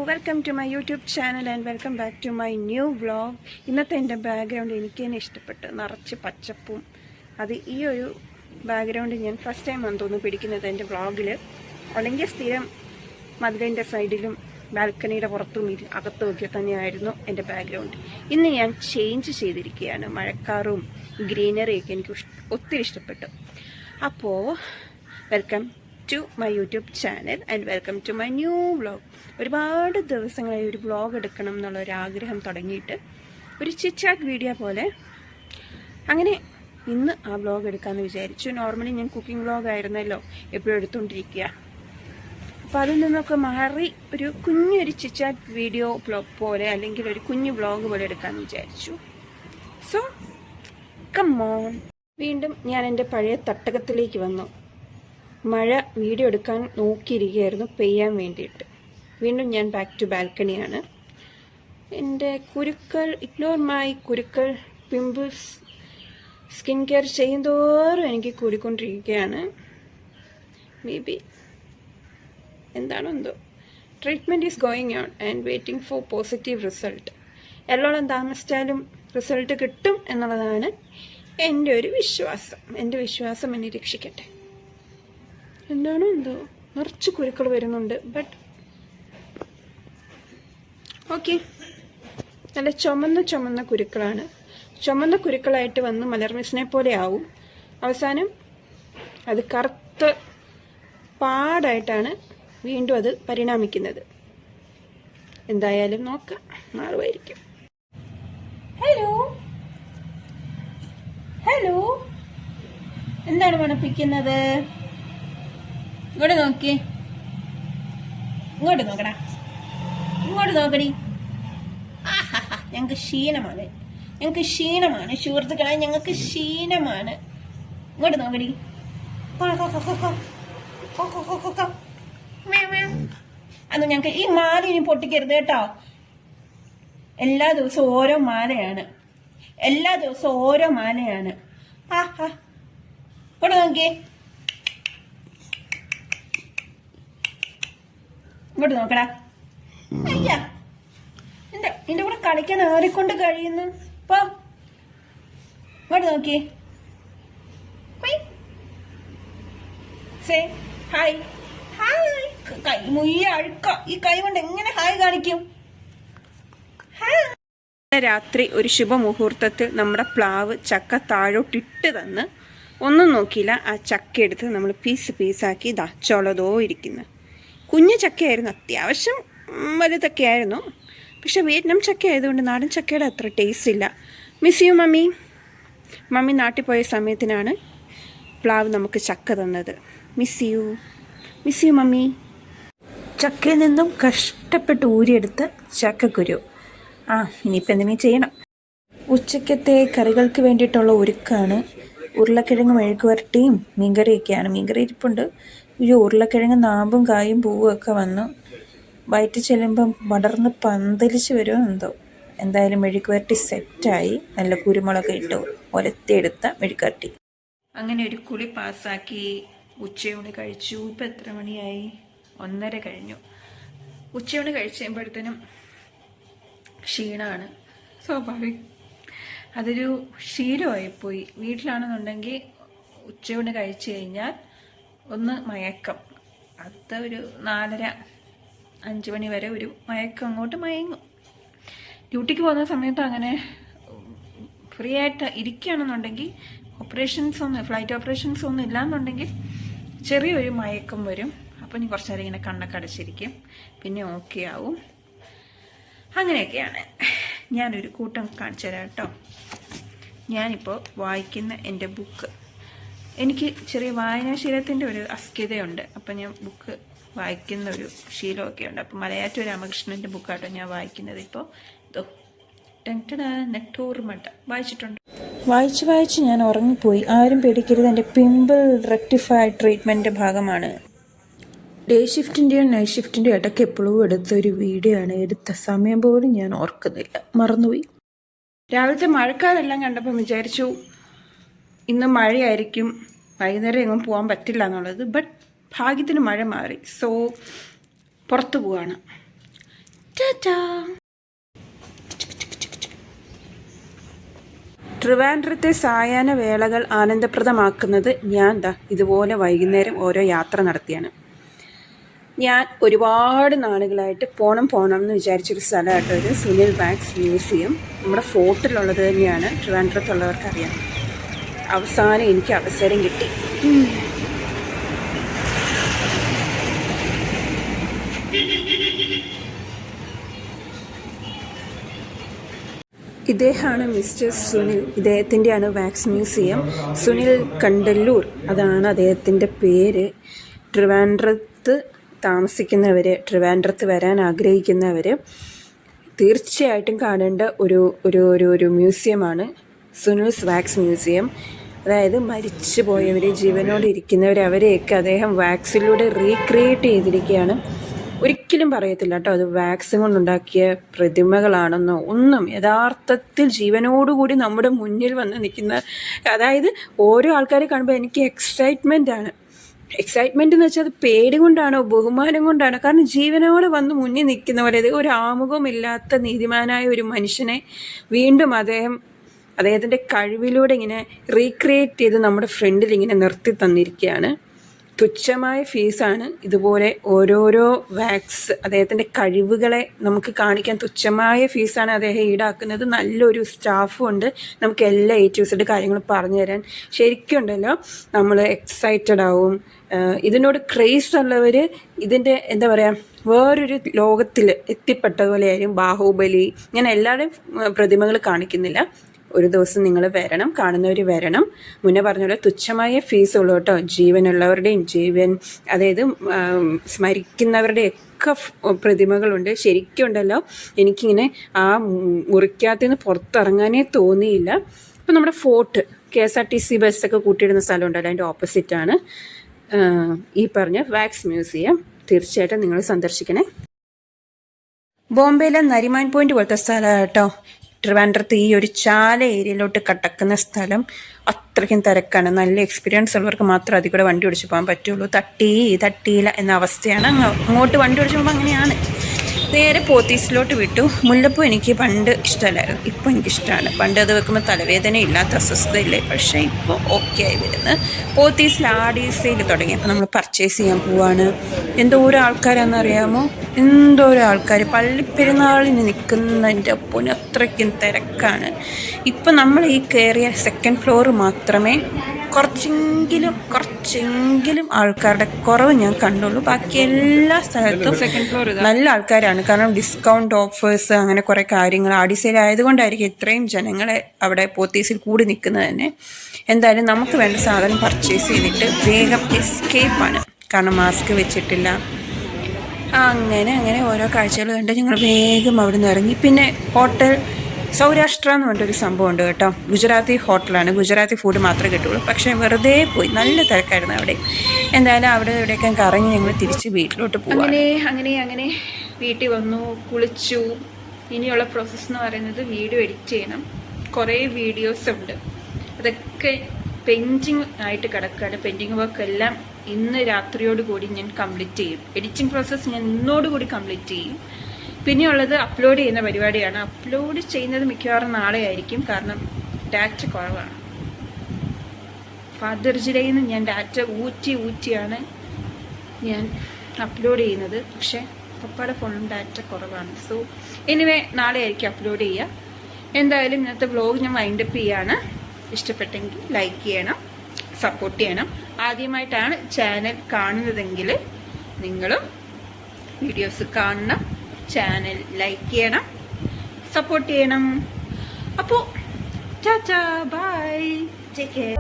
Welcome to my YouTube channel and welcome back to my new vlog. ഇന്നത്തെ എൻ്റെ background എനിക്ക് തന്നെ ഇഷ്ടപ്പെട്ടു, നിറച്ച് പച്ചപ്പും. അത് ഈ ഒരു ബാക്ക്ഗ്രൗണ്ട് ഞാൻ ഫസ്റ്റ് ടൈം ആണെന്ന് തോന്നുന്നു പിടിക്കുന്നത് എൻ്റെ വ്ളോഗിൽ. അല്ലെങ്കിൽ സ്ഥിരം മതിലിൻ്റെ സൈഡിലും ബാൽക്കണിയുടെ പുറത്തും അകത്തും ഒക്കെ തന്നെയായിരുന്നു എൻ്റെ ബാക്ക്ഗ്രൗണ്ട്. ഇന്ന് ഞാൻ ചേഞ്ച് ചെയ്തിരിക്കുകയാണ്. മഴക്കാറും ഗ്രീനറിയൊക്കെ എനിക്ക് ഒത്തിരി ഇഷ്ടപ്പെട്ടു. അപ്പോൾ welcome to my YouTube channel and welcome to my new vlog. ഒരുപാട് ദിവസങ്ങളായി ഒരു വ്ളോഗ് എടുക്കണം എന്നുള്ളൊരാഗ്രഹം തുടങ്ങിയിട്ട്, ഒരു ചിറ്റ് വീഡിയോ പോലെ. അങ്ങനെ ഇന്ന് ആ വ്ളോഗ് എടുക്കാമെന്ന് വിചാരിച്ചു. നോർമലി ഞാൻ കുക്കിംഗ് വ്ളോഗ് ആയിരുന്നല്ലോ എപ്പോഴും എടുത്തുകൊണ്ടിരിക്കുക. അപ്പോൾ അതിൽ നിന്നൊക്കെ മാറി ഒരു കുഞ്ഞൊരു ചിറ്റ് വീഡിയോ പോലെ, അല്ലെങ്കിൽ ഒരു കുഞ്ഞു വ്ളോഗ് പോലെ എടുക്കാമെന്ന് വിചാരിച്ചു. So come on. വീണ്ടും ഞാൻ എൻ്റെ പഴയ തട്ടകത്തിലേക്ക് വന്നു. മഴ വീഡിയോ എടുക്കാൻ നോക്കിയിരിക്കുകയായിരുന്നു, പെയ്യാൻ വേണ്ടിയിട്ട്. വീണ്ടും ഞാൻ ബാക്ക് ടു ബാൽക്കണിയാണ്. എൻ്റെ കുരുക്കൾ, ഇഗ്നോർ മൈ കുരുക്കൾ, പിമ്പിൾസ്. സ്കിൻ കെയർ ചെയ്യുന്തോറും എനിക്ക് കൂടിക്കൊണ്ടിരിക്കുകയാണ്. മേ ബി എന്താണോ എന്തോ. Treatment is going on and waiting for positive result. എല്ലോളം താമസിച്ചാലും റിസൾട്ട് കിട്ടും എന്നുള്ളതാണ് എൻ്റെ ഒരു വിശ്വാസം. എൻ്റെ വിശ്വാസം എന്നെ രക്ഷിക്കട്ടെ. എന്താണോ എന്തോ നിറച്ച് കുരുക്കൾ വരുന്നുണ്ട്. ബട്ട് ഓക്കെ, നല്ല ചുമന്ന കുരുക്കളാണ്. ചുമന്ന കുരുക്കളായിട്ട് വന്ന് മലർമിസിനെ പോലെ ആവും. അവസാനം അത് കറുത്ത പാടായിട്ടാണ് വീണ്ടും അത് പരിണാമിക്കുന്നത്. എന്തായാലും നോക്കാം, മാറുമായിരിക്കും. ഹലോ ഹലോ, എന്താണ് മണപ്പിക്കുന്നത്? ഇങ്ങോട്ട് നോക്കി, ഇങ്ങോട്ട് നോക്കടാ, ഇങ്ങോട്ട് നോക്കടി. ഞങ്ങൾക്ക് ക്ഷീണമാണ് സുഹൃത്തുക്കളെ, ഞങ്ങൾക്ക് ക്ഷീണമാണ്. ഇങ്ങോട്ട് നോക്കടി. അത് ഞങ്ങൾക്ക് ഈ മാല ഇനി പൊട്ടിക്കരുത് കേട്ടോ. എല്ലാ ദിവസവും ഓരോ മാലയാണ്. ഇങ്ങോട്ട് നോക്കിയേ, ഇങ്ങോട്ട് നോക്കടാ. അയ്യാ, നിന്റെ കൂടെ കളിക്കാൻ ആരെക്കൊണ്ട് കഴിയുന്നു? പോ, ഇങ്ങോട്ട് നോക്കിയേ. Say hi. കൈ മുയ്യ അഴുക്ക. ഈ കൈ കൊണ്ട് എങ്ങനെ ഹായ് കാണിക്കും? രാത്രി ഒരു ശുഭമുഹൂർത്തത്തിൽ നമ്മുടെ പ്ലാവ് ചക്ക താഴോട്ടിട്ട് തന്ന് ഒന്നും നോക്കിയില്ല. ആ ചക്ക എടുത്ത് നമ്മൾ പീസാക്കി ചൊളതോ ഇരിക്കുന്നു. കുഞ്ഞു ചക്കയായിരുന്നു, അത്യാവശ്യം വലുതൊക്കെ ആയിരുന്നു. പക്ഷെ വിയറ്റ്നാം ചക്ക ആയതുകൊണ്ട് നാടൻ ചക്കയുടെ അത്ര ടേസ്റ്റ് ഇല്ല. മിസ് യു മമ്മി നാട്ടിൽ പോയ സമയത്തിനാണ് പ്ലാവ് നമുക്ക് ചക്ക തന്നത്. Miss you mummy. ചക്കയിൽ നിന്നും കഷ്ടപ്പെട്ട് ഊരിയെടുത്ത ചക്കക്കുരു. ഇനിയിപ്പോൾ എന്തെങ്കിലും ചെയ്യണം. ഉച്ചക്കത്തെ കറികൾക്ക് വേണ്ടിയിട്ടുള്ള ഒരുക്കാണ്. ഉരുളക്കിഴങ്ങ് മെഴുക്ക് വരട്ടിയും മീൻകറിയൊക്കെയാണ്. മീൻകറി ഇരിപ്പുണ്ട്. ഈ ഉരുളക്കിഴങ്ങ് നാമ്പും കായും പൂവും ഒക്കെ വന്നു വയറ്റി ചെല്ലുമ്പം പടർന്ന് പന്തലിച്ച് വരുമോ എന്തോ. എന്തായാലും മെഴുക്ക് വരട്ടി സെറ്റായി. നല്ല കുരുമുളക് ഇട്ട് ഒലത്തിയെടുത്ത മെഴുക്ക് വരട്ടി. അങ്ങനെ ഒരു കുളി പാസ്സാക്കി ഉച്ചയൂണ് കഴിച്ചു. ഇപ്പം എത്ര മണിയായി? 1:30 കഴിഞ്ഞു. ഉച്ചയൂണ് കഴിച്ചുമ്പോഴത്തേനും ക്ഷീണമാണ് സ്വാഭാവികം. അതൊരു ശീലമായിപ്പോയി. വീട്ടിലാണെന്നുണ്ടെങ്കിൽ ഉച്ചയൂണ് കഴിച്ചു കഴിഞ്ഞാൽ ഒന്ന് മയക്കം. അടുത്ത ഒരു 4:30-5 മണി വരെ ഒരു മയക്കം, അങ്ങോട്ട് മയങ്ങും. ഡ്യൂട്ടിക്ക് പോകുന്ന സമയത്ത് അങ്ങനെ ഫ്രീ ആയിട്ട് ഇരിക്കുകയാണെന്നുണ്ടെങ്കിൽ ഫ്ലൈറ്റ് ഓപ്പറേഷൻസ് ഒന്നും ഇല്ലാന്നുണ്ടെങ്കിൽ ചെറിയൊരു മയക്കം വരും. അപ്പോൾ ഇനി കുറച്ച് നേരം ഇങ്ങനെ കണ്ണൊക്കെ അടച്ചിരിക്കും, പിന്നെ ഓക്കെ ആവും. അങ്ങനെയൊക്കെയാണ്. ഞാനൊരു കൂട്ടം കാണിച്ചു തരാം കേട്ടോ. ഞാനിപ്പോൾ വായിക്കുന്ന എൻ്റെ ബുക്ക്. എനിക്ക് ചെറിയ വായനാശീലത്തിൻ്റെ ഒരു അസ്കിതയുണ്ട്. അപ്പം ഞാൻ ബുക്ക് വായിക്കുന്ന ഒരു ശീലമൊക്കെ ഉണ്ട്. അപ്പം മലയാറ്റൂർ രാമകൃഷ്ണൻ്റെ ബുക്കാട്ടോ ഞാൻ വായിക്കുന്നത് ഇപ്പോൾ. നെട്ടൂർമട്ട വായിച്ചിട്ടുണ്ട്. വായിച്ച് ഞാൻ ഉറങ്ങിപ്പോയി. ആരും പേടിക്കരുത്, എൻ്റെ പിമ്പിൾ റെക്ടിഫൈ ട്രീറ്റ്മെൻറ്റിൻ്റെ ഭാഗമാണ്. ഡേ ഷിഫ്റ്റിൻ്റെയോ നൈറ്റ് ഷിഫ്റ്റിൻ്റെയോ ഇടയ്ക്ക് എപ്പോഴും എടുത്തൊരു വീഡിയോ ആണ്. എടുത്ത സമയം പോലും ഞാൻ ഓർക്കുന്നില്ല, മറന്നുപോയി. രാവിലത്തെ മഴക്കാരെല്ലാം കണ്ടപ്പോൾ വിചാരിച്ചു ഇന്ന് മഴയായിരിക്കും, വൈകുന്നേരം എങ്ങും പോകാൻ പറ്റില്ല എന്നുള്ളത്. ബട്ട് ഭാഗ്യത്തിന് മഴ മാറി. സോ പുറത്തു പോവാണ്. ടാറ്റാ. ട്രിവാൻഡ്രത്തെ സായാഹ്ന വേളകൾ ആനന്ദപ്രദമാക്കുന്നത് ഞാൻ ഇതുപോലെ വൈകുന്നേരം ഓരോ യാത്ര നടത്തിയാണ്. ഞാൻ ഒരുപാട് നാളുകളായിട്ട് പോണം എന്ന് വിചാരിച്ചൊരു സ്ഥലമായിട്ട് ഒരു സുനിൽ വാക്സ് മ്യൂസിയം. നമ്മുടെ ഫോർട്ടിലുള്ളത് തന്നെയാണ്, ട്രിവാൻഡ്രത്തുള്ളവർക്കറിയാം. അവസാനം എനിക്ക് അവസരം കിട്ടി. ഇദ്ദേഹമാണ് മിസ്റ്റർ സുനിൽ. ഇദ്ദേഹത്തിൻ്റെയാണ് വാക്സ് മ്യൂസിയം. സുനിൽ കണ്ടല്ലൂർ, അതാണ് അദ്ദേഹത്തിൻ്റെ പേര്. ട്രിവാൻഡ്രത്ത് താമസിക്കുന്നവർ, ട്രിവാൻഡ്രത്ത് വരാൻ ആഗ്രഹിക്കുന്നവർ തീർച്ചയായിട്ടും കാണേണ്ട ഒരു ഒരു ഒരു ഒരു മ്യൂസിയമാണ് സുനിൽസ് വാക്സ് മ്യൂസിയം. അതായത് മരിച്ചു പോയവർ, ജീവനോടെ ഇരിക്കുന്നവർ, അവരെയൊക്കെ അദ്ദേഹം വാക്സിലൂടെ റീക്രിയേറ്റ് ചെയ്തിരിക്കുകയാണ്. ഒരിക്കലും പറയത്തില്ല കേട്ടോ അത് വാക്സിൻ കൊണ്ടുണ്ടാക്കിയ പ്രതിമകളാണെന്നോ ഒന്നും. യഥാർത്ഥത്തിൽ ജീവനോടുകൂടി നമ്മുടെ മുന്നിൽ വന്ന് നിൽക്കുന്ന, അതായത് ഓരോ ആൾക്കാരെ കാണുമ്പോൾ എനിക്ക് എക്സൈറ്റ്മെൻ്റ് എന്ന് വെച്ചാൽ അത് പേടി കൊണ്ടാണോ ബഹുമാനം കൊണ്ടാണോ? കാരണം ജീവനോടെ വന്ന് മുന്നിൽ നിൽക്കുന്ന പോലെ ഒരു ആമുഖമില്ലാത്ത നീതിമാനായ ഒരു മനുഷ്യനെ വീണ്ടും അദ്ദേഹത്തിൻ്റെ കഴിവിലൂടെ ഇങ്ങനെ റീക്രിയേറ്റ് ചെയ്ത് നമ്മുടെ ഫ്രണ്ടിൽ ഇങ്ങനെ നിർത്തി തന്നിരിക്കുകയാണ്. തുച്ഛമായ ഫീസാണ് ഇതുപോലെ ഓരോരോ വാക്സ്, അദ്ദേഹത്തിൻ്റെ കഴിവുകളെ നമുക്ക് കാണിക്കാൻ തുച്ഛമായ ഫീസാണ് അദ്ദേഹം ഈടാക്കുന്നത്. നല്ലൊരു സ്റ്റാഫും ഉണ്ട്, നമുക്ക് എല്ലാ A to Z കാര്യങ്ങളും പറഞ്ഞു തരാൻ. ശരിക്കും ഉണ്ടല്ലോ നമ്മൾ എക്സൈറ്റഡ് ആവും. ഇതിനോട് ക്രേസ് ഉള്ളവർ ഇതിൻ്റെ എന്താ പറയുക, വേറൊരു ലോകത്തിൽ എത്തിപ്പെട്ടതുപോലെയായിരിക്കും. ബാഹുബലി, ഞാൻ എല്ലാവരുടെയും പ്രതിമകൾ കാണിക്കുന്നില്ല. ഒരു ദിവസം നിങ്ങൾ വരണം, കാണുന്നവർ വരണം. മുന്നേ പറഞ്ഞ പോലെ തുച്ഛമായ ഫീസ് ഉള്ളൂ കേട്ടോ. ജീവനുള്ളവരുടെയും അതായത് സ്മരിക്കുന്നവരുടെയൊക്കെ പ്രതിമകളുണ്ട്. ശരിക്കും ഉണ്ടല്ലോ എനിക്കിങ്ങനെ ആ മുറിക്കകത്തുനിന്ന് പുറത്തിറങ്ങാനേ തോന്നിയില്ല. ഇപ്പം നമ്മുടെ ഫോർട്ട് KSRTC ബസ്സൊക്കെ കൂട്ടിയിടുന്ന സ്ഥലമുണ്ടല്ലോ, അതിൻ്റെ ഓപ്പോസിറ്റാണ് ഈ പറഞ്ഞ വാക്സ് മ്യൂസിയം. തീർച്ചയായിട്ടും നിങ്ങൾ സന്ദർശിക്കണേ. ബോംബെയിലെ നരിമാൻ പോയിന്റ് പോലത്തെ സ്ഥലമാണ് കേട്ടോ. ട്രിവാൻഡ്രത്ത് ഈ ഒരു ചാല ഏരിയയിലോട്ട് കടക്കുന്ന സ്ഥലം അത്രയ്ക്കും തിരക്കാണ്. നല്ല എക്സ്പീരിയൻസ് ഉള്ളവർക്ക് മാത്രമേ അതിൽ കൂടെ വണ്ടി ഓടിച്ച് പോകാൻ പറ്റുള്ളൂ. തട്ടിയില്ല എന്ന അവസ്ഥയാണ്. അങ്ങോട്ട് വണ്ടി ഓടിച്ച് പോകുമ്പോൾ അങ്ങനെയാണ്. നേരെ പോത്തീസിലോട്ട് വിട്ടു. മുല്ലപ്പൂ എനിക്ക് പണ്ട് ഇഷ്ടമല്ലായിരുന്നു, ഇപ്പോൾ എനിക്കിഷ്ടമാണ്. പണ്ട് അത് വെക്കുമ്പോൾ തലവേദന ഇല്ലാത്ത അസ്വസ്ഥതയില്ലേ, പക്ഷേ ഇപ്പോൾ ഓക്കെ ആയി വരുന്നത്. പോത്തീസിൽ ആഡീസയിൽ തുടങ്ങി. അപ്പോൾ നമ്മൾ പർച്ചേസ് ചെയ്യാൻ പോവാണ്. എന്തോരോ ആൾക്കാരാണെന്നറിയാമോ, എന്തോരോ ആൾക്കാർ പള്ളിപ്പെരുന്നാളിന് നിൽക്കുന്നതിൻ്റെ ഒപ്പം അത്രയ്ക്കും തിരക്കാണ്. ഇപ്പം നമ്മൾ ഈ കയറിയ സെക്കൻഡ് ഫ്ലോർ മാത്രമേ കുറച്ചെങ്കിലും ആൾക്കാരുടെ കുറവ് ഞാൻ കണ്ടുള്ളൂ. ബാക്കി എല്ലാ സ്ഥലത്തും സെക്കൻഡ് ഫ്ലോർ നല്ല ആൾക്കാരാണ്. കാരണം ഡിസ്കൗണ്ട് ഓഫേഴ്സ് അങ്ങനെ കുറേ കാര്യങ്ങൾ ആഡിസേൽ ആയതുകൊണ്ടായിരിക്കും ഇത്രയും ജനങ്ങളെ അവിടെ പോത്തീസിൽ കൂടി നിൽക്കുന്നത് തന്നെ. എന്തായാലും നമുക്ക് വേണ്ട സാധനം പർച്ചേസ് ചെയ്തിട്ട് വേഗം എസ്കേപ്പാണ്. കാരണം മാസ്ക് വെച്ചിട്ടില്ല. അങ്ങനെ ഓരോ കാഴ്ചകൾ കണ്ട് ഞങ്ങൾ വേഗം അവിടെ നിന്ന് ഇറങ്ങി. പിന്നെ ഹോട്ടൽ സൗരാഷ്ട്ര എന്ന് പറഞ്ഞൊരു സംഭവം ഉണ്ട് കേട്ടോ. ഗുജറാത്തി ഹോട്ടലാണ്, ഗുജറാത്തി ഫുഡ് മാത്രമേ കിട്ടുള്ളൂ. പക്ഷേ വെറുതെ പോയി, നല്ല തിരക്കായിരുന്നു അവിടെ. എന്തായാലും അവിടെ ഇവിടെയൊക്കെ കറങ്ങി ഞങ്ങൾ തിരിച്ച് വീട്ടിലോട്ട് പോകും. അങ്ങനെ വീട്ടിൽ വന്നു, കുളിച്ചു. ഇനിയുള്ള പ്രോസസ്സ് എന്ന് പറയുന്നത് വീഡിയോ എഡിറ്റ് ചെയ്യണം. കുറേ വീഡിയോസ് ഉണ്ട്, അതൊക്കെ പെൻഡിങ് ആയിട്ട് കിടക്കുകയാണ്. പെൻഡിങ് വർക്ക് എല്ലാം ഇന്ന് രാത്രിയോടുകൂടി ഞാൻ കംപ്ലീറ്റ് ചെയ്യും. എഡിറ്റിംഗ് പ്രോസസ്സ് ഞാൻ ഇന്നോടുകൂടി കംപ്ലീറ്റ് ചെയ്യും. പിന്നെയുള്ളത് അപ്ലോഡ് ചെയ്യുന്ന പരിപാടിയാണ്. അപ്ലോഡ് ചെയ്യുന്നത് മിക്കവാറും നാളെ ആയിരിക്കും, കാരണം ഡാറ്റ കുറവാണ്. ഫാദർസ് ഡേയിൽ നിന്ന് ഞാൻ ഡാറ്റ ഊറ്റിയാണ് ഞാൻ അപ്ലോഡ് ചെയ്യുന്നത്. പക്ഷേ പപ്പയുടെ ഫോണിലും ഡാറ്റ കുറവാണ്. സോ എനിവേ നാളെ ആയിരിക്കും അപ്ലോഡ് ചെയ്യുക. എന്തായാലും ഇന്നത്തെ വ്ലോഗ് ഞാൻ വൈൻഡപ്പ് ചെയ്യാണ്. ഇഷ്ടപ്പെട്ടെങ്കിൽ ലൈക്ക് ചെയ്യണം, സപ്പോർട്ട് ചെയ്യണം. ആദ്യമായിട്ടാണ് ചാനൽ കാണുന്നതെങ്കിൽ നിങ്ങളും വീഡിയോസ് കാണണം, ചാനൽ ലൈക്ക് ചെയ്യണം, സപ്പോർട്ട് ചെയ്യണം. അപ്പോൾ ടാറ്റാ, ബൈ, ടേക്ക് കെയർ.